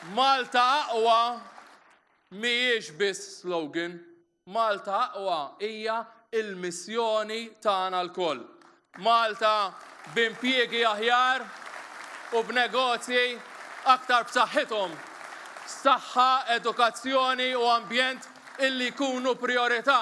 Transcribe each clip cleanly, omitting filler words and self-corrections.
Malta aqwa mhijiex biss slogan. Malta aqwa hija il-missjoni tagħna lkoll. Malta b'impjiegi aħjar u b'negozji aktar b'saħħithom. Saħħa, edukazzjoni u ambjent illi jkunu priorità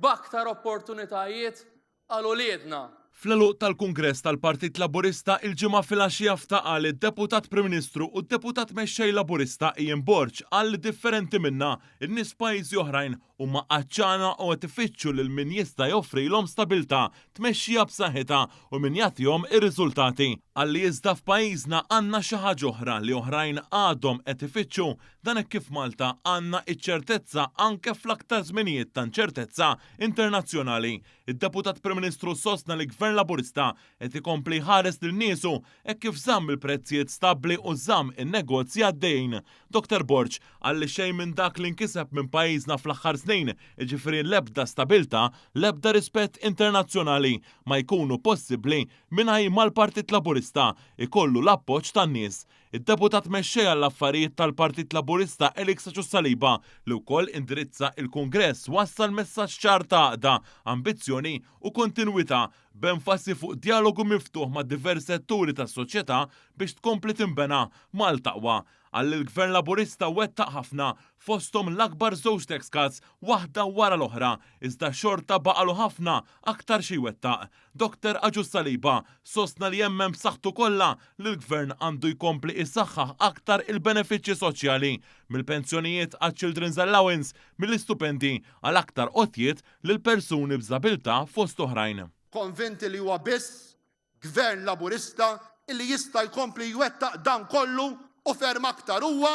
b'aktar opportunitajiet għal uliedna. Fl-eluq tal-Kungress tal-Partit Laburista il-ġimgħa filgħaxija ftaqal id-Deputat Prim Ministru u d-Deputat Mexxej Laburista Ian Borg għal differenti minna in-nies pajjiżi oħrajn huma qaċċana u qed ifittxu lil min jista' joffrilhom stabilità, tmexxija b'saħħitha u min jagħtihom ir-riżultati. Għalli iżda f'pajjiżna għandna xi ħaġa oħra li oħrajn għadhom qed ifittxu dan hekk kif Malta għandna iċ-ċertezza anke fl-aktar żminijiet ta' inċertezza internazzjonali. Id-Deputat Prim Ministru sostna li Gvern Laburista qed ikompli ħares lil niesu hekk kif żamm il-prezzijiet stabbli u żamm in-negozji għaddejjin. Dr. Borg għalli xejn minn dak li nkiseb minn pajjiżna fl-aħħar snin, jiġifieri l-ebda stabilta, l-ebda rispett internazzjonali ma jkunu possibbli mingħajr mal-Partit Laburista ikollu l-appoġġ tan-nies. Id-Deputat Mexxej għall-affarijiet tal-Partit Laburista Eliksa Ċussaliba li wkoll indirizza il-Kungress wassal messaġġ ċar ta' għaqda, ambizzjoni u kontinwità b'enfasi fuq dialogu miftuħ ma' diversi setturi tas-soċjetà biex tkompli tinbena Malta aqwa. Għalli l-Gvern Laburista wettaq ħafna fosthom l-akbar żewġ tax cuts waħda wara l-oħra, iżda xorta baqalu ħafna aktar xi jwettaq. Dr. Ċussaliba sostna li jemmen b'saħħtu kollha li l-Gvern għandu jkompli jsaħħaħ aktar il-benefiċċji soċjali mill-pensjonijiet għaċ-Children's Allowance mill-istupendi għal aktar qotjiet lil persuni b'żabilità fost oħrajn. Konvinti li huwa biss Gvern Laburista illi jista' jkompli jwettaq dan kollu u ferm aktar huwa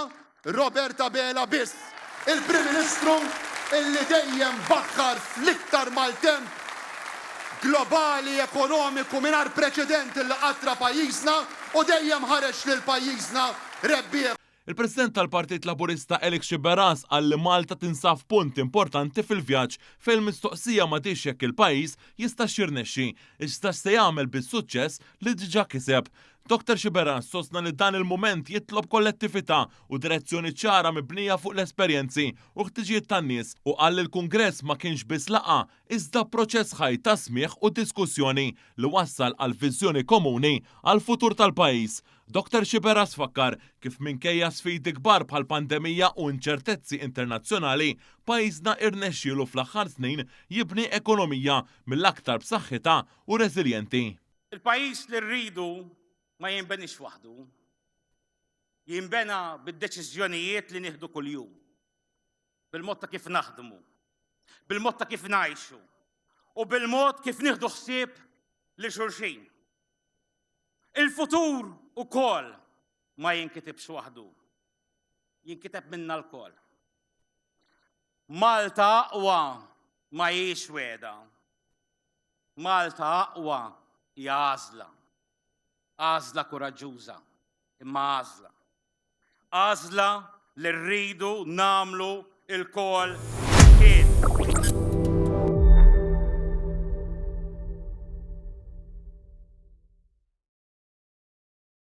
Robert Abela biss, il-Prim Ministru illi dejjem bakkar fl-iktar maltemp globali ekonomiku mingħajr preċedenti li qattra pajjiżna u dejjem ħareġ lil pajjiżna rebbieħ. Il-President tal-Partit Laburista Elik Xiberas għal li Malta tinsab punt importanti fil-vjaġġ fil-mistoqsija ma tix jekk il-pajjiż jista' xirnexxi, iżda se jagħmel bis-suċċess li diġà kiseb. Dr. Xiberas sostna li dan il-mument jitlob kollettività u direzzjoni ċara mibnija fuq l-esperjenzi u ħtiġijiet tan-nies u qal li l-Kungress ma kienx biss laqa iżda proċess ħaj ta' smigħ u diskussjoni li wassal għal viżjoni komuni għal futur tal-pajjiż. Dr. Xiberas fakkar kif minkejja sfidi kbar bħal pandemija u inċertezzi internazzjonali pajjiżna irnexxielu fl-aħħar snin jibni ekonomija mill-aktar b'saħħitha u reżiljenti. Il-pajjiż li rridu ma jinbenix waħdu. Jinbena bid-deċiżjonijiet li nieħdu kuljum. Bil-mod ta' kif naħdmu, bil-mod ta' kif ngħixu u bil-mod kif nieħdu ħsieb li xulxin. Il-futur ukoll ma jinkitibx waħdu. Jinkiteb minna l-koll. Malta aqwa ma hijiex weda. Malta aqwa hija għażla. Għażla kuraġġuża, imma għażla. Għażla li rridu nagħmlu il-kol kien.